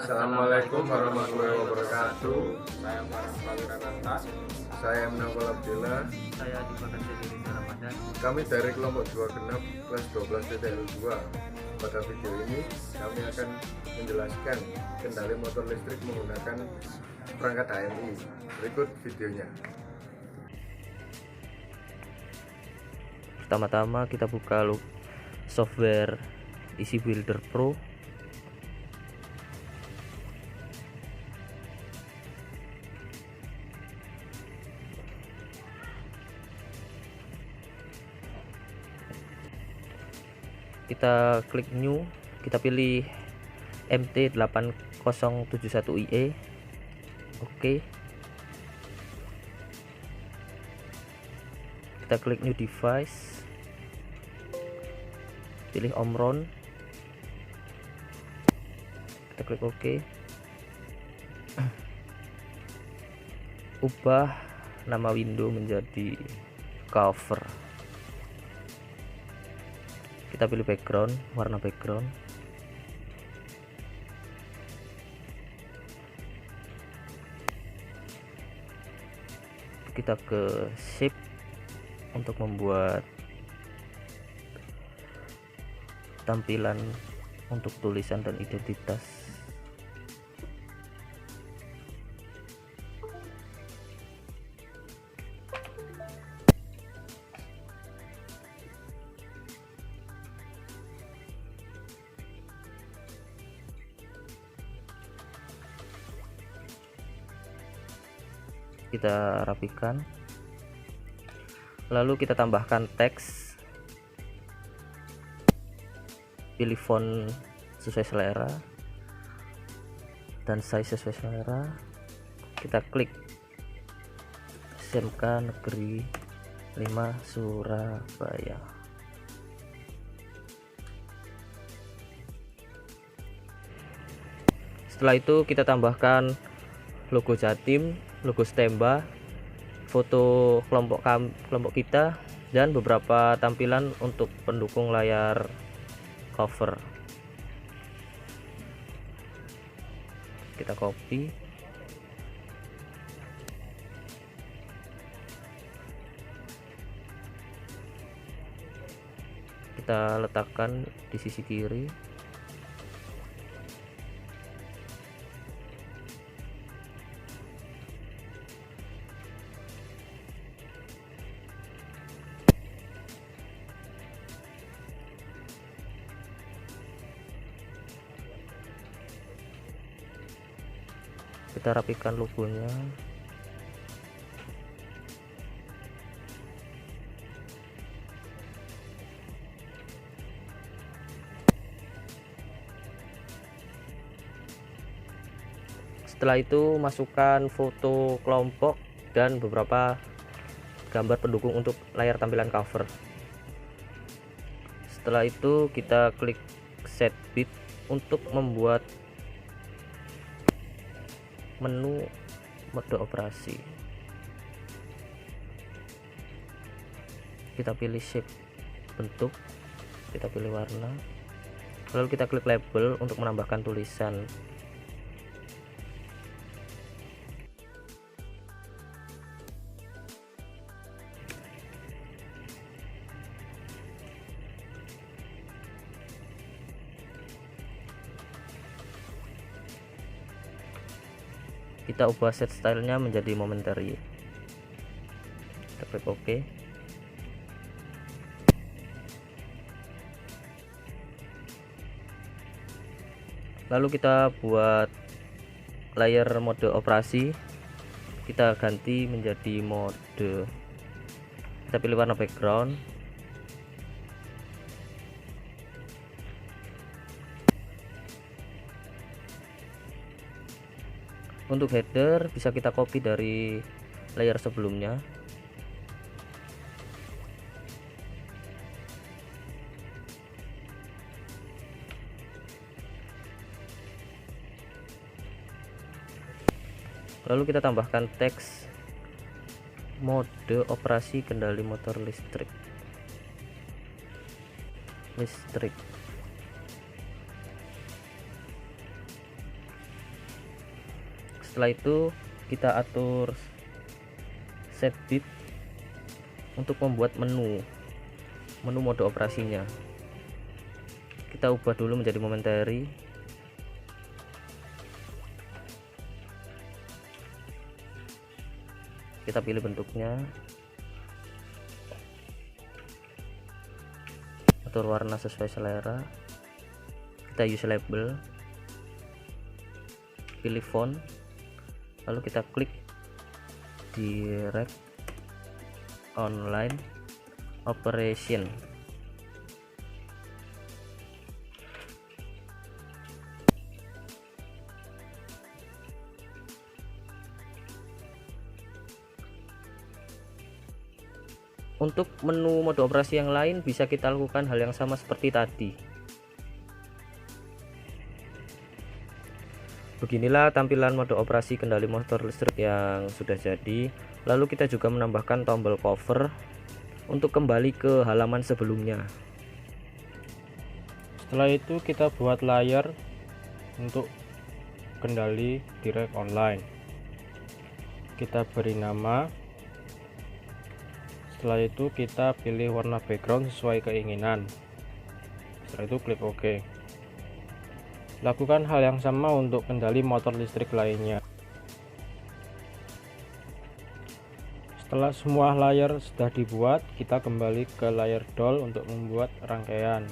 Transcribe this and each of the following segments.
Assalamualaikum warahmatullahi wabarakatuh. Saya Farhan Prawirata. Saya Menangkol Abdillah. Saya di Bagasi dari Ramadan. Kami dari kelompok 2 genap kelas 12 TTL2. Pada video ini kami akan menjelaskan kendali motor listrik menggunakan perangkat HMI. Berikut videonya. Pertama-tama kita buka software Easy Builder Pro. Kita klik new, kita pilih MT8071IE. Oke. Kita klik new device, pilih Omron, kita klik OK. Ubah nama window menjadi cover. Kita pilih background, warna background. Kita ke shape untuk membuat tampilan untuk tulisan dan identitas. Kita rapikan, lalu kita tambahkan teks, pilih font sesuai selera dan size sesuai selera. Kita klik SMK Negeri 5 Surabaya. Setelah itu kita tambahkan logo Jatim, logo Stemba, foto kelompok kita, dan beberapa tampilan untuk pendukung layar cover. Kita copy, kita letakkan di sisi kiri. Kita rapikan logonya. Setelah itu masukkan foto kelompok dan beberapa gambar pendukung untuk layar tampilan cover. Setelah itu kita klik set bit untuk membuat menu mode operasi. Kita pilih shape bentuk, kita pilih warna, lalu kita klik label untuk menambahkan tulisan. Kita ubah set stylenya menjadi momentary. Kita klik OK. Lalu kita buat layar mode operasi, kita ganti menjadi mode. Kita pilih warna background. Untuk header bisa kita copy dari layer sebelumnya. Lalu kita tambahkan teks mode operasi kendali motor listrik. Setelah itu kita atur set bit untuk membuat menu mode operasinya. Kita ubah dulu menjadi momentary. Kita pilih bentuknya, atur warna sesuai selera, kita use label, pilih font, lalu kita klik direct online operation. Untuk menu mode operasi yang lain bisa kita lakukan hal yang sama seperti tadi. Beginilah tampilan mode operasi kendali motor listrik yang sudah jadi. Lalu kita juga menambahkan tombol cover untuk kembali ke halaman sebelumnya. Setelah itu kita buat layar untuk kendali direct online. Kita beri nama. Setelah itu kita pilih warna background sesuai keinginan. Setelah itu klik OK. Lakukan hal yang sama untuk kendali motor listrik lainnya. Setelah semua layar sudah dibuat, kita kembali ke layar doll untuk membuat rangkaian.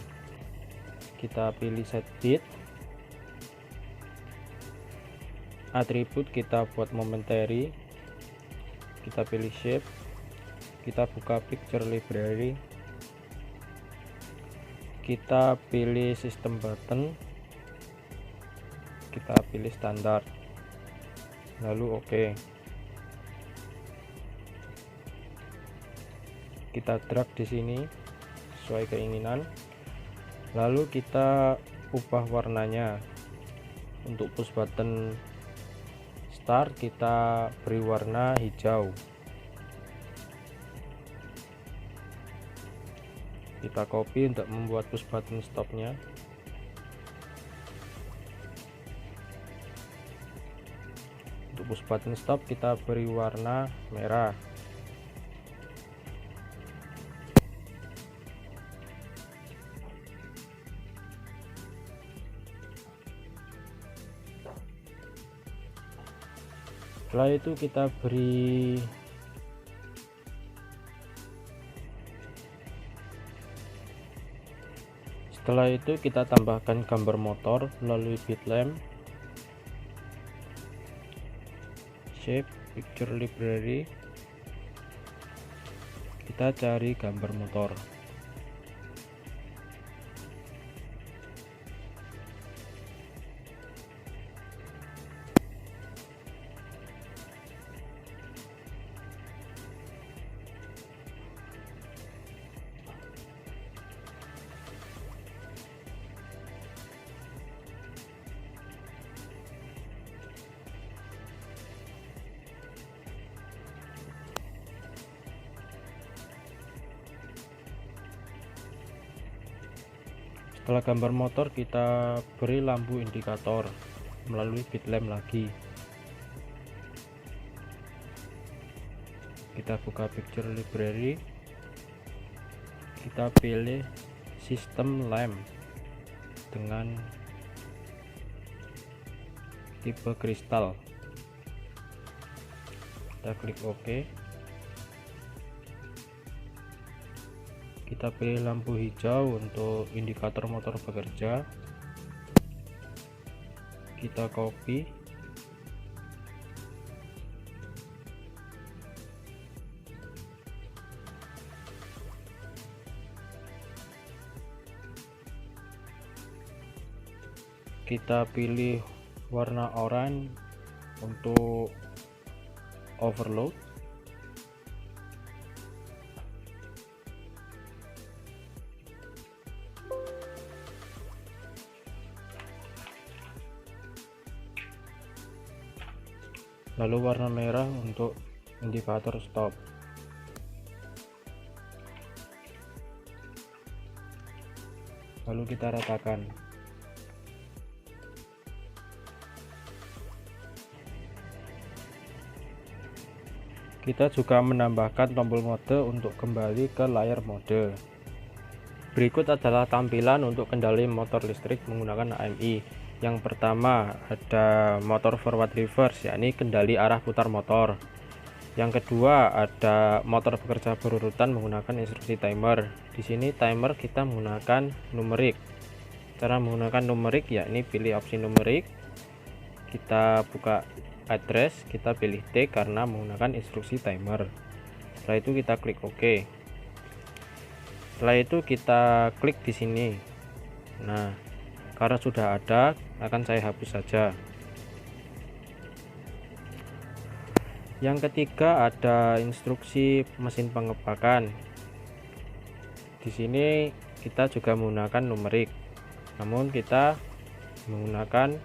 Kita pilih set bit, atribut kita buat momentary, kita pilih shape, kita buka picture library, kita pilih sistem button, kita pilih standar, lalu OK. Kita drag di sini sesuai keinginan, lalu kita ubah warnanya. Untuk push button start kita beri warna hijau. Kita copy untuk membuat push button stopnya. Untuk push button stop kita beri warna merah. Setelah itu kita beri Setelah itu kita tambahkan gambar motor melalui bitlamp, shape, picture library, kita cari gambar motor. Setelah gambar motor kita beri lampu indikator melalui bitlamp lagi. Kita buka picture library, kita pilih sistem lamp dengan tipe kristal, kita klik OK. Kita pilih lampu hijau untuk indikator motor bekerja, kita copy, kita pilih warna oranye untuk overload, lalu warna merah untuk indikator stop. Lalu kita ratakan. kita juga menambahkan tombol mode untuk kembali ke layar mode. Berikut adalah tampilan untuk kendali motor listrik menggunakan HMI. Yang pertama ada motor forward reverse, yakni kendali arah putar motor. Yang kedua ada motor bekerja berurutan menggunakan instruksi timer. Di sini timer kita menggunakan numerik. Cara menggunakan numerik yakni pilih opsi numerik, kita buka address, kita pilih T karena menggunakan instruksi timer. Setelah itu kita klik OK. Setelah itu kita klik di sini. Nah, karena sudah ada, akan saya hapus saja. Yang ketiga ada instruksi mesin pengepakan. Di sini kita juga menggunakan numerik, namun kita menggunakan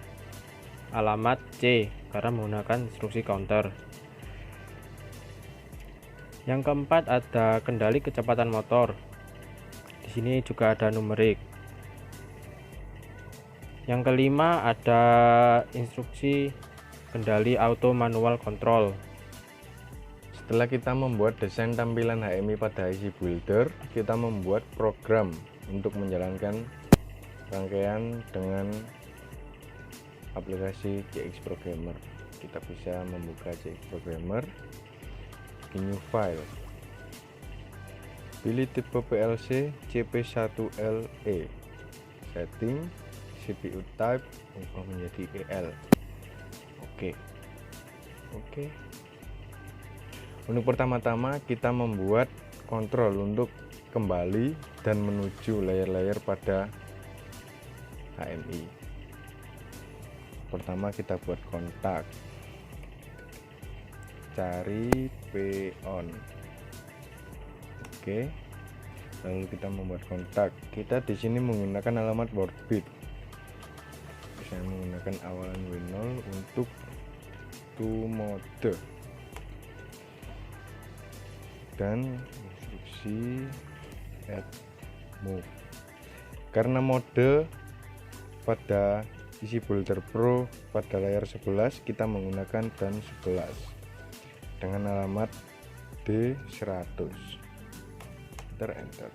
alamat C karena menggunakan instruksi counter. Yang keempat ada kendali kecepatan motor. Di sini juga ada numerik. Yang kelima ada instruksi kendali auto manual control. Setelah kita membuat desain tampilan HMI pada IC Builder, kita membuat program untuk menjalankan rangkaian dengan aplikasi CX Programmer. Kita bisa membuka CX Programmer, new file, pilih tipe PLC CP1LE, setting CPU type ubah menjadi EL. Oke. Untuk pertama-tama kita membuat kontrol untuk kembali dan menuju layar-layar pada HMI. Pertama kita buat kontak, cari P-on. Oke. Lalu kita membuat kontak. Kita di sini menggunakan alamat board bit. Saya menggunakan awalan W0 untuk to mode dan instruksi add move. Karena mode pada IC Builder Pro pada layar 11 kita menggunakan dan 11 dengan alamat D100. Enter.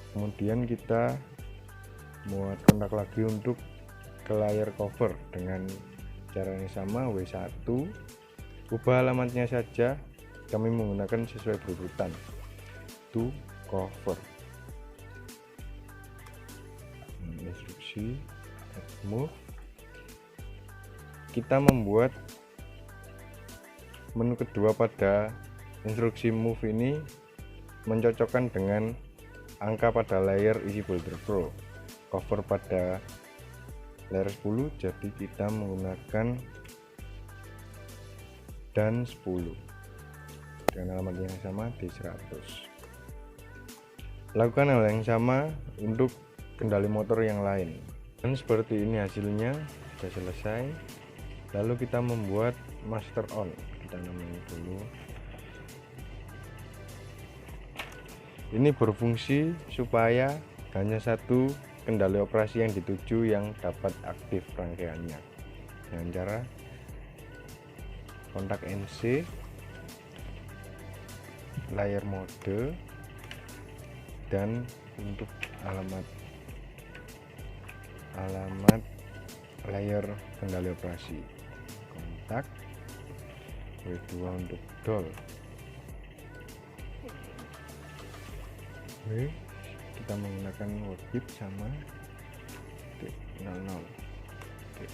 Kemudian kita buat kontak lagi untuk ke layar cover dengan caranya sama, W1, ubah alamatnya saja, kami menggunakan sesuai berurutan, to cover, instruksi move. Kita membuat menu kedua pada instruksi move ini mencocokkan dengan angka pada layar IC Builder Pro, cover pada layar 10, jadi kita menggunakan dan 10 dengan alamat yang sama D100. Lakukan hal yang sama untuk kendali motor yang lain. Dan seperti ini hasilnya sudah selesai. Lalu kita membuat master on, kita namanya dulu. Ini berfungsi supaya hanya satu kendali operasi yang dituju yang dapat aktif rangkaiannya dengan cara kontak NC, layar mode, dan untuk alamat layar kendali operasi kontak, W2 untuk DOL. Oke, kita menggunakan workbit sama D00. Oke.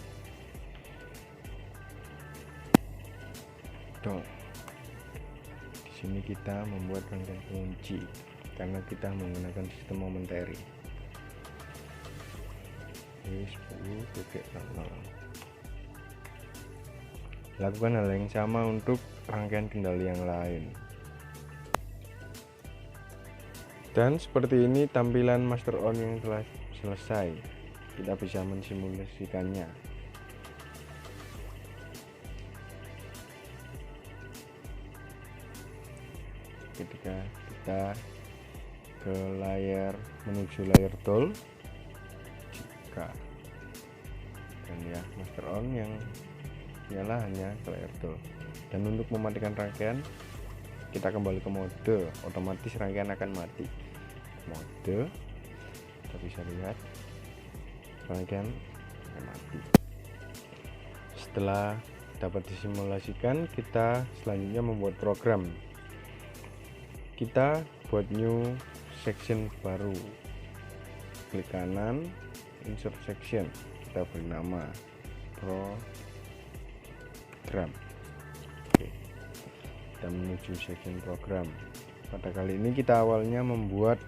DOL. Di sini kita membuat rangkaian pengunci karena kita menggunakan sistem momentary. 10.0. Lakukan hal yang sama untuk rangkaian kendali yang lain. Dan seperti ini tampilan master on yang telah selesai. Kita bisa mensimulasikannya. Ketika kita ke layar, menuju layar DOL, dan ya master on yang nyala hanya ke layar DOL. Dan untuk mematikan rangkaian, kita kembali ke mode, otomatis rangkaian akan mati. Mode, kita bisa lihat rangkaian akan mati. Setelah dapat disimulasikan, kita selanjutnya membuat program. Kita buat new section baru, klik kanan, insert section, kita beri nama program. Oke, kita menuju section program. Pada kali ini kita awalnya membuat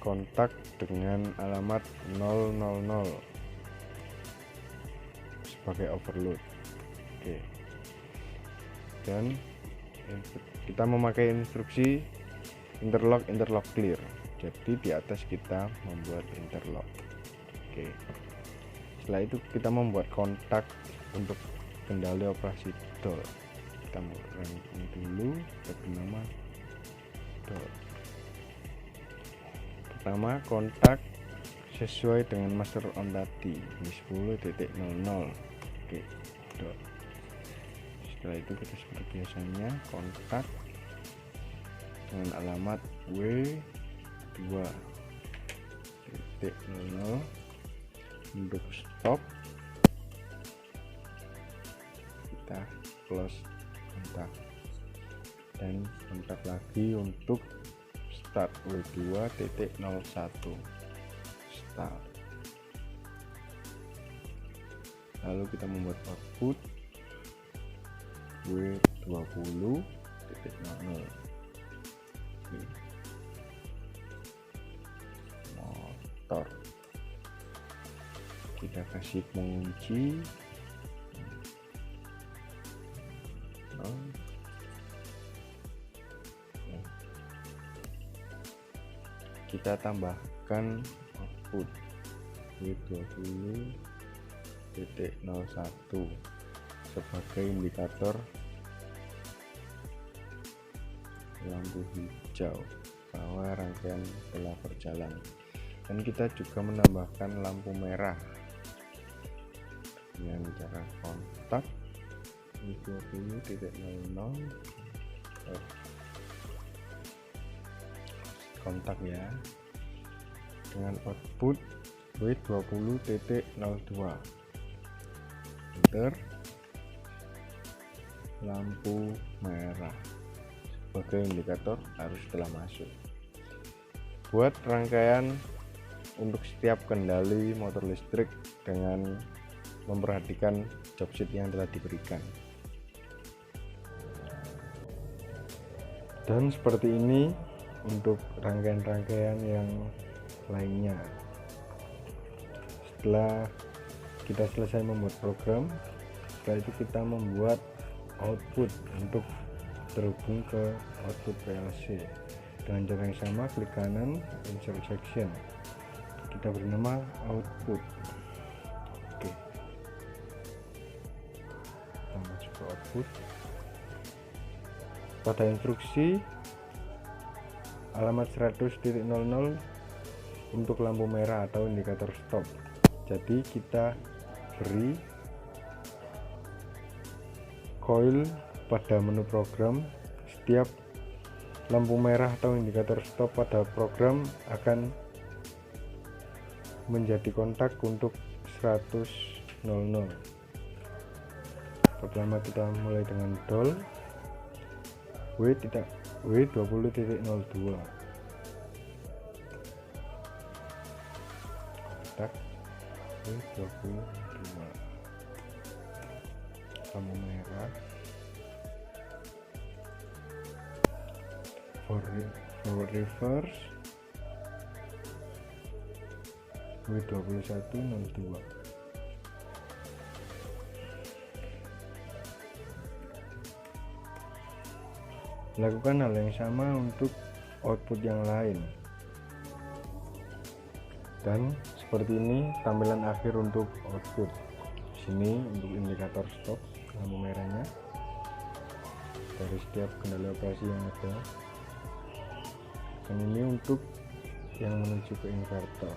kontak dengan alamat 000 sebagai overload. Oke, dan kita memakai instruksi interlock clear. Jadi di atas kita membuat interlock. Oke, setelah itu kita membuat kontak untuk kendali operasi DOL. Kita run ini dulu, kita bernama DOL. Pertama, kontak sesuai dengan master on tadi, ini 10.00. Oke, DOL. Setelah itu kita seperti biasanya kontak dengan alamat W2.00 untuk stop, kita close kontak dan kontak lagi untuk start W2.01 start. Lalu kita membuat output W20.00. Motor, kita kasih pengunci kita tambahkan output W20.01 sebagai indikator lampu hijau bahwa rangkaian telah berjalan, dan kita juga menambahkan lampu merah dengan cara kontak W20.00 kontak ya, dengan output W20.02 enter, lampu merah sebagai indikator arus telah masuk. Buat rangkaian untuk setiap kendali motor listrik dengan memperhatikan job sheet yang telah diberikan. Dan seperti ini untuk rangkaian-rangkaian yang lainnya. Setelah kita selesai membuat program, setelah itu kita membuat output untuk terhubung ke output PLC. Dengan cara yang sama, klik kanan, insert section, kita beri nama output. Oke, kita masuk ke output. Pada instruksi alamat 100.00 untuk lampu merah atau indikator stop. Jadi kita beri coil pada menu program. Setiap lampu merah atau indikator stop pada program akan menjadi kontak untuk 100.00. Pertama kita mulai dengan DOL W20.02 kontak W22 lampu merah. Forward reverse W21.02. Lakukan hal yang sama untuk output yang lain. Dan seperti ini tampilan akhir untuk output. Sini untuk indikator stop lampu merahnya dari setiap kendali operasi yang ada. Dan ini untuk yang menuju ke inverter.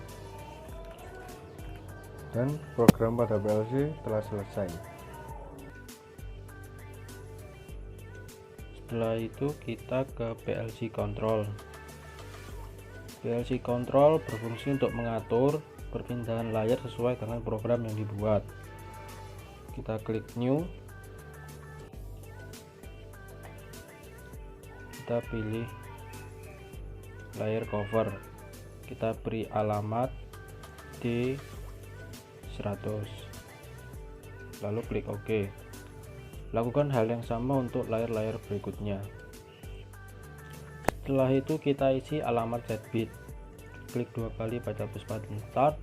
Dan program pada PLC telah selesai. Setelah itu kita ke PLC control. PLC control berfungsi untuk mengatur perpindahan layar sesuai dengan program yang dibuat. Kita klik new, kita pilih layer cover, kita beri alamat D100, lalu klik OK. Lakukan hal yang sama untuk layar-layar berikutnya. Setelah itu kita isi alamat set bit, klik 2 kali pada push button start,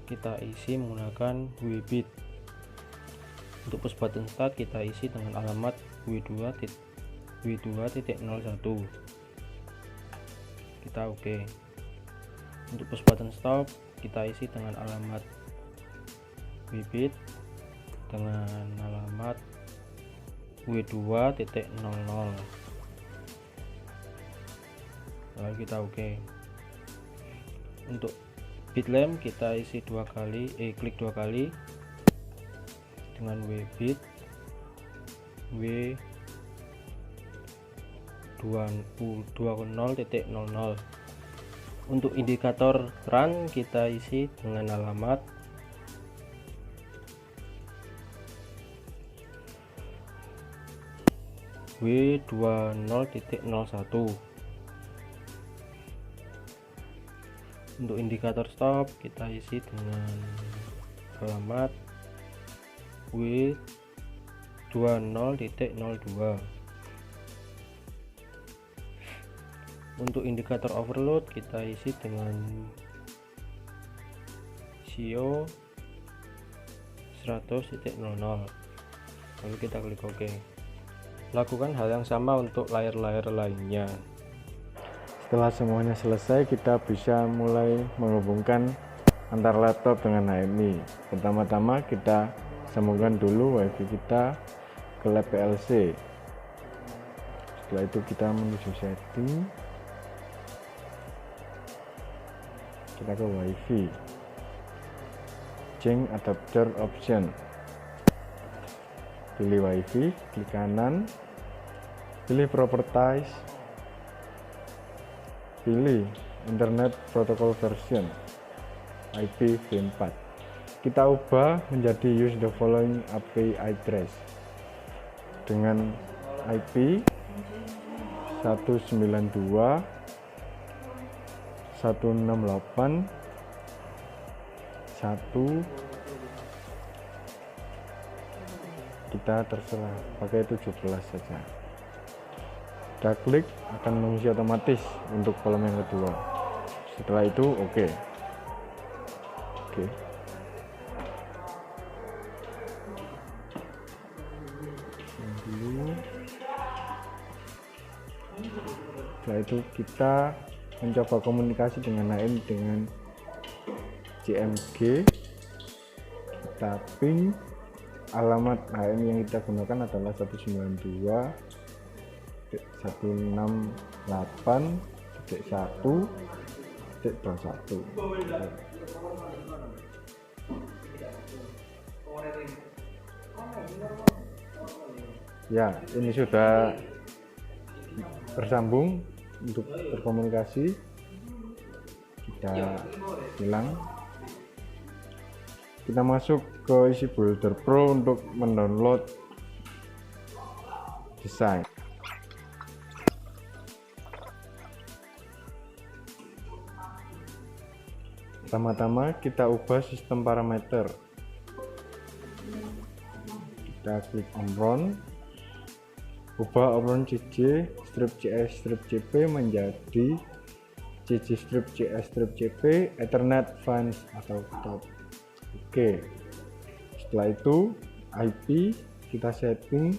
kita isi menggunakan W bit. Untuk push button start kita isi dengan alamat W2.01, kita OK. Untuk push button stop kita isi dengan alamat W bit dengan alamat W2.00, lalu kita OK. Untuk bit lamp kita isi klik 2 kali dengan W bit W20.00. Untuk indikator run kita isi dengan alamat W20.01. Untuk indikator stop kita isi dengan alamat W20.02. Untuk indikator overload kita isi dengan CO 100.00, lalu kita klik OK. Lakukan hal yang sama untuk layar-layar lainnya. Setelah semuanya selesai, kita bisa mulai menghubungkan antar laptop dengan HMI. Pertama-tama kita sambungkan dulu WiFi kita ke lab PLC. Setelah itu kita menuju setting, kita ke WiFi, change adapter option, pilih WiFi, klik kanan, pilih properties, pilih internet protocol version IPv4. Kita ubah menjadi use the following API address dengan IP 192.168.1 kita terserah pakai 17 saja. Kita klik akan mengisi otomatis untuk kolom yang kedua. Setelah itu oke. Setelah itu kita mencoba komunikasi dengan lain dengan CMG. Kita ping, alamat HM yang kita gunakan adalah 192.168.1.21. Ya, ini sudah tersambung untuk berkomunikasi. Kita hilang, kita masuk ke Easy Builder Pro untuk mendownload desain. Pertama-tama kita ubah sistem parameter. Kita klik on run, ubah obrolan CC strip CS strip CP menjadi CC strip CS strip CP Ethernet fans atau top. Oke. Setelah itu IP kita setting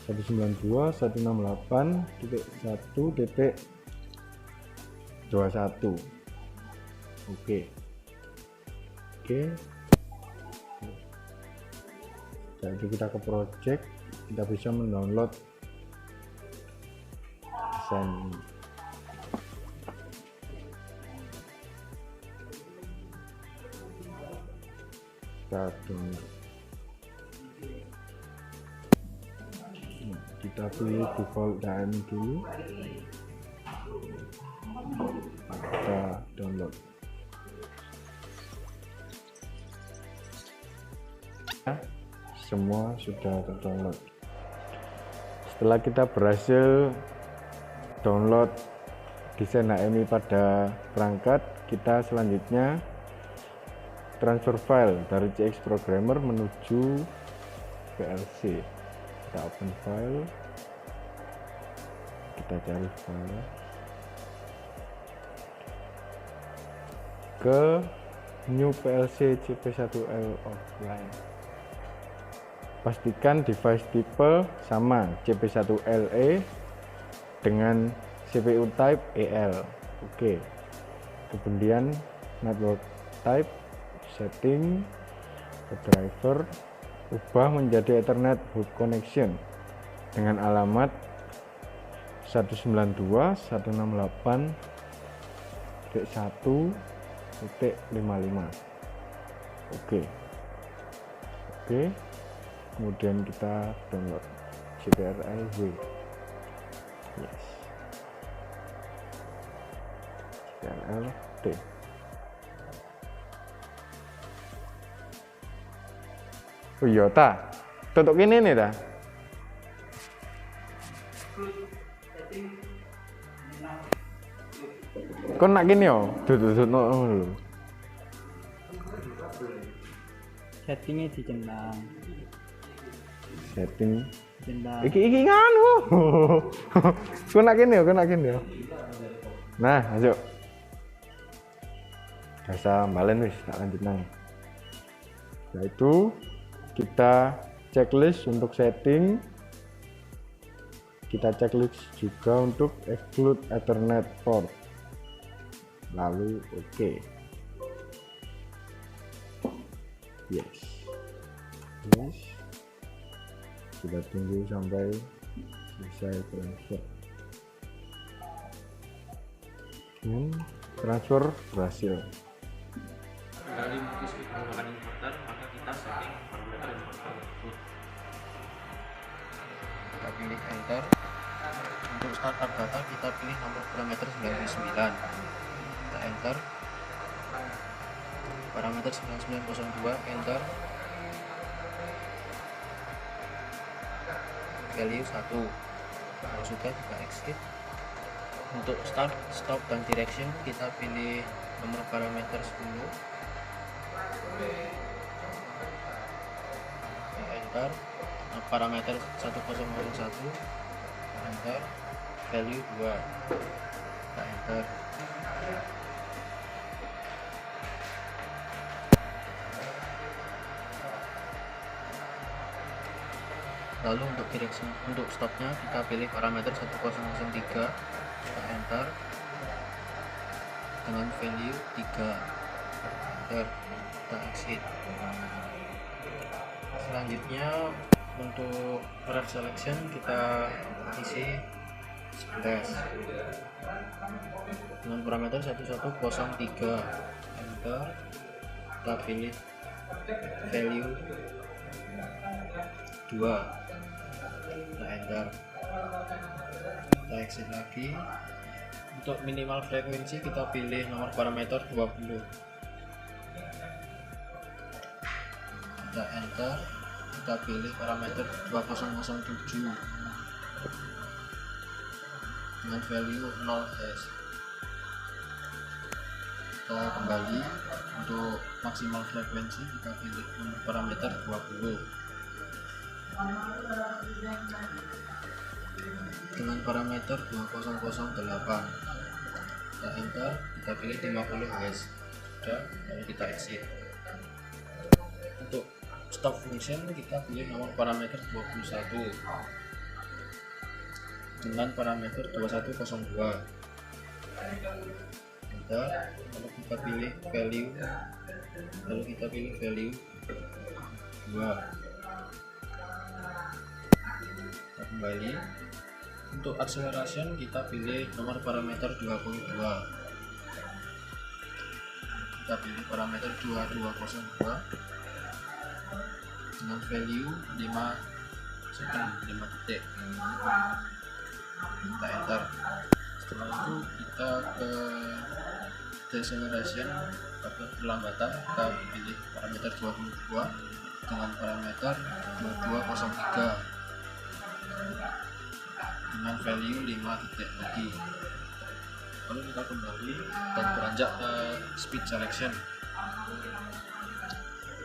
192.168.1.21. Oke. Setelah itu kita ke project, kita bisa mendownload desain ini. Kita download. Kita kita pilih default HMI dulu, kita download. Semua sudah terdownload. Setelah kita berhasil download desain HMI pada perangkat, kita selanjutnya transfer file dari CX Programmer menuju PLC. Kita open file, kita cari file ke new PLC CP1L offline. Pastikan device tipe sama CP1LE dengan CPU type EL. Oke. Kemudian network type, setting, ke driver, ubah menjadi Ethernet host connection dengan alamat 192.168.1.55. Oke. Kemudian kita download CTRL-W. Yes. CTRL-T. Oh iya ta, tutup ini nih ta. Kau nak gini yo, tutup no. Settingnya dicentang. Setting. Dicentang. Iki nganu. Kau nak gini yo, Nah, masuk. Biasa balen wis, tak lanjut nang. Yaitu kita checklist untuk setting, kita checklist juga untuk exclude Ethernet port, lalu oke. Yes, kita tunggu sampai selesai transfer. Transfer berhasil. Kembali multi-speed menggunakan inverter, maka kita setting parameter inverter tersebut. Kita pilih enter. Untuk startup data kita pilih nomor parameter 99. Kita enter. Parameter 9902 enter. Value 1. Kalau sudah kita exit. Untuk start, stop, dan direction kita pilih nomor parameter 10. Enter. Parameter 1001 enter. Value 2 kita enter. Lalu untuk direction, untuk stopnya kita pilih parameter 1003 kita enter dengan value 3 enter, kita exit. Selanjutnya untuk ref selection kita isi 11 dengan parameter 1103 enter, kita pilih value 2 kita enter, kita exit lagi. Untuk minimal frekuensi kita pilih nomor parameter 20 kita enter, kita pilih parameter 2007 dengan value 0s. Kita kembali untuk maksimal frekuensi kita pilih nomor parameter 20 dengan parameter 2008 kita enter, kita pilih 50 Hz sudah, lalu kita exit. Untuk stop function kita pilih nomor parameter 21 dengan parameter 2102 enter, lalu kita pilih value 2 kita kembali. Untuk acceleration kita pilih nomor parameter 22 kita pilih parameter 2202 dengan value 5 second 5 detik. Kita enter. Setelah itu kita ke deceleration atau perlambatan, kita pilih parameter 22 dengan parameter 2203 dengan value 5 detik lagi. Lalu kita kembali dan beranjak ke speed selection.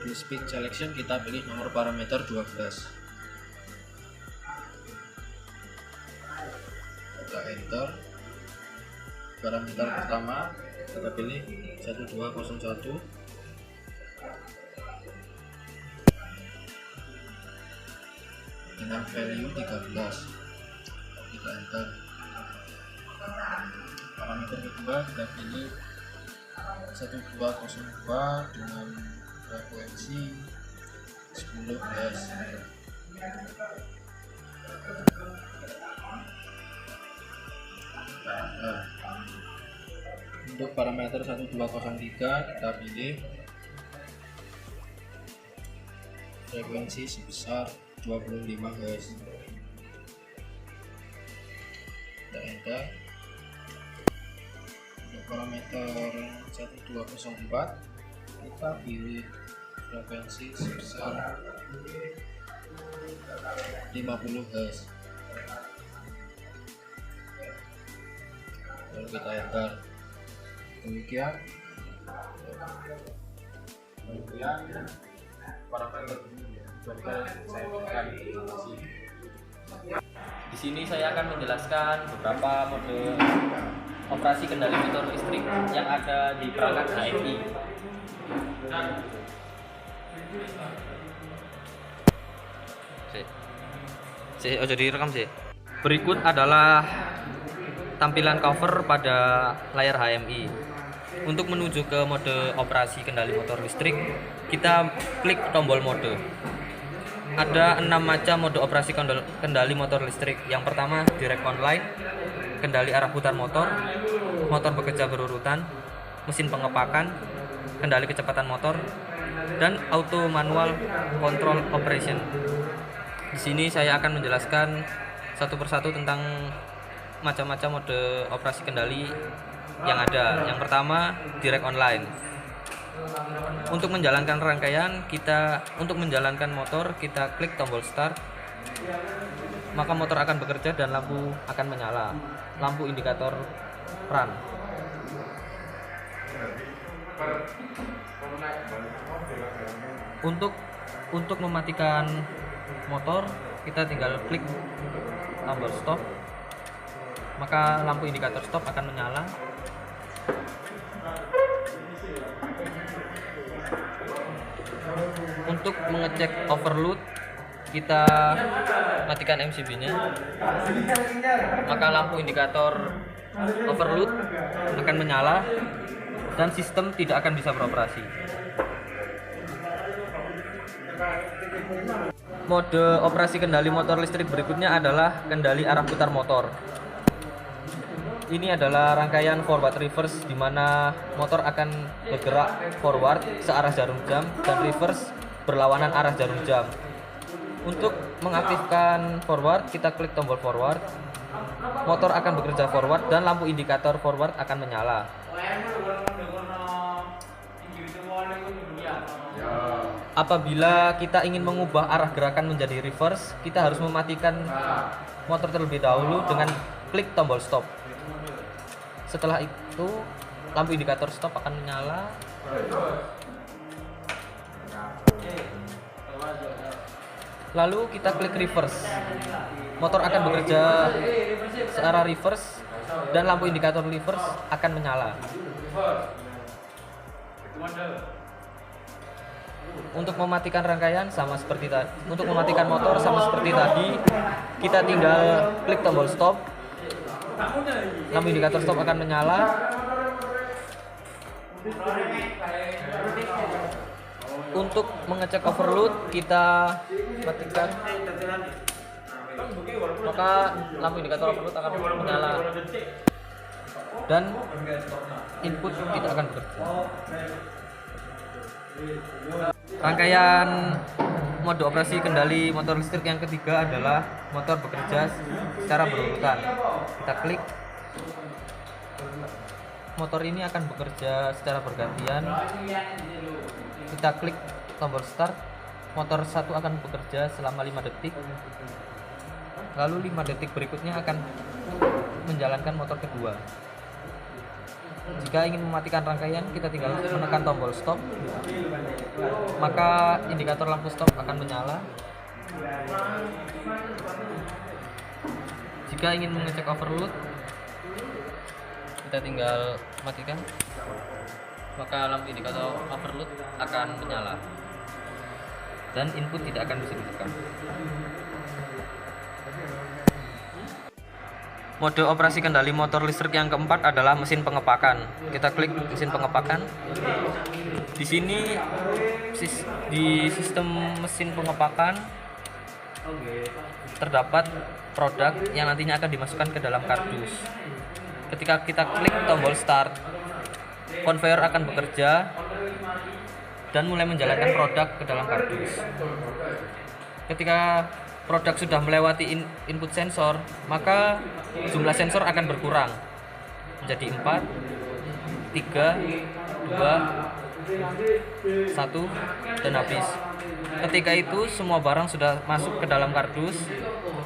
Di speed selection kita pilih nomor parameter 12. Kita enter. Parameter pertama kita pilih 1201 dengan value 13. Kita enter. Parameter kedua kita pilih 1202 dengan frekuensi 10 Hz. Untuk parameter 1203 kita pilih frekuensi sebesar 25 Hz. Kita enter. Untuk parameter 1204 kita pilih frekuensi sebesar 50 Hz. Lalu kita enter. Demikian parameter saya berikan. Di sini saya akan menjelaskan beberapa mode operasi kendali motor listrik yang ada di perangkat HMI. Ojo direkam sih. Berikut adalah tampilan cover pada layar HMI. Untuk menuju ke mode operasi kendali motor listrik, kita klik tombol mode. Ada 6 macam mode operasi kendali motor listrik. Yang pertama, direct online, kendali arah putar motor, motor bekerja berurutan, mesin pengepakan, kendali kecepatan motor, dan auto manual control operation. Di sini saya akan menjelaskan satu persatu tentang macam-macam mode operasi kendali yang ada. Yang pertama, direct online. Untuk menjalankan rangkaian, untuk menjalankan motor, kita klik tombol start. Maka motor akan bekerja dan lampu akan menyala. Lampu indikator run. Untuk mematikan motor, kita tinggal klik tombol stop. Maka lampu indikator stop akan menyala. Untuk mengecek overload, kita matikan MCB-nya. Maka lampu indikator overload akan menyala dan sistem tidak akan bisa beroperasi. Mode operasi kendali motor listrik berikutnya adalah kendali arah putar motor. Ini adalah rangkaian forward reverse di mana motor akan bergerak forward searah jarum jam dan reverse berlawanan arah jarum jam. Untuk mengaktifkan forward, kita klik tombol forward. Motor akan bekerja forward dan lampu indikator forward akan menyala. Apabila kita ingin mengubah arah gerakan menjadi reverse, kita harus mematikan motor terlebih dahulu dengan klik tombol stop. Setelah itu, lampu indikator stop akan menyala. Lalu kita klik reverse. Motor akan bekerja searah reverse dan lampu indikator reverse akan menyala. Untuk mematikan rangkaian sama seperti tadi. Untuk mematikan motor sama seperti tadi, kita tinggal klik tombol stop. Lampu indikator stop akan menyala. Untuk mengecek overload, kita matikan. Maka lampu indikator overload akan menyala dan input tidak akan bekerja. Rangkaian mode operasi kendali motor listrik yang ketiga adalah motor bekerja secara berurutan. Kita klik, motor ini akan bekerja secara bergantian. Kita klik tombol start, motor 1 akan bekerja selama 5 detik, lalu 5 detik berikutnya akan menjalankan motor kedua. Jika ingin mematikan rangkaian, kita tinggal menekan tombol stop, maka indikator lampu stop akan menyala. Jika ingin mengecek overload, kita tinggal matikan, maka lampu indikator overload akan menyala dan input tidak akan bisa ditekan. Mode operasi kendali motor listrik yang keempat adalah mesin pengepakan. Kita klik mesin pengepakan. Di sini di sistem mesin pengepakan terdapat produk yang nantinya akan dimasukkan ke dalam kardus. Ketika kita klik tombol start, konveyor akan bekerja dan mulai menjalankan produk ke dalam kardus. Ketika produk sudah melewati input sensor, maka jumlah sensor akan berkurang menjadi 4, 3, 2, 1, dan habis. Ketika itu semua barang sudah masuk ke dalam kardus,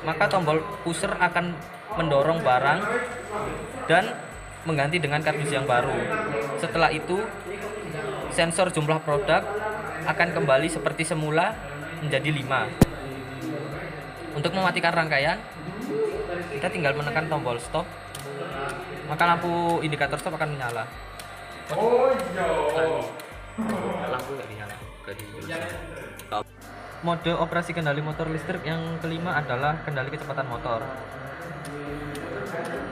maka tombol pusher akan mendorong barang dan mengganti dengan kardus yang baru. Setelah itu sensor jumlah produk akan kembali seperti semula menjadi 5. Untuk mematikan rangkaian, kita tinggal menekan tombol stop, maka lampu indikator stop akan menyala. Lampu nggak dinyala. Mode operasi kendali motor listrik yang kelima adalah kendali kecepatan motor.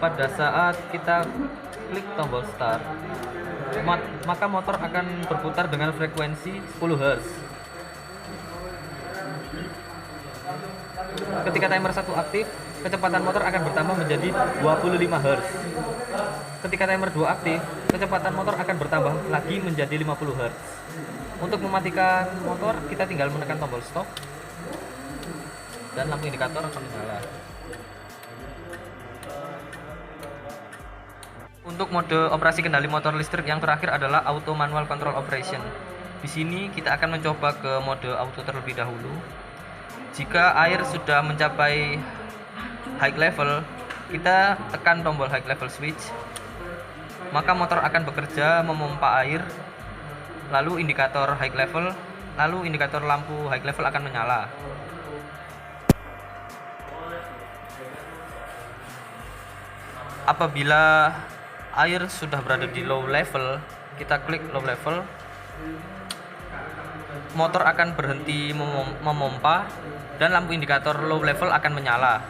Pada saat kita klik tombol start, maka motor akan berputar dengan frekuensi 10 Hz. Ketika timer 1 aktif, kecepatan motor akan bertambah menjadi 25 Hz. Ketika timer 2 aktif, kecepatan motor akan bertambah lagi menjadi 50 Hz. Untuk mematikan motor, kita tinggal menekan tombol stop dan lampu indikator akan menyala. Untuk mode operasi kendali motor listrik yang terakhir adalah auto manual control operation. Di sini kita akan mencoba ke mode auto terlebih dahulu. Jika air sudah mencapai high level, kita tekan tombol high level switch, maka motor akan bekerja memompa air, lalu indikator lampu high level akan menyala. Apabila air sudah berada di low level, kita klik low level, motor akan berhenti memompa dan lampu indikator low level akan menyala.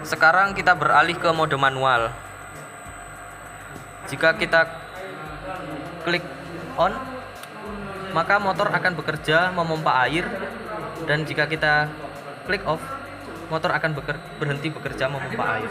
Sekarang kita beralih ke mode manual. Jika kita klik on, maka motor akan bekerja memompa air, dan jika kita klik off, motor akan berhenti bekerja memompa air.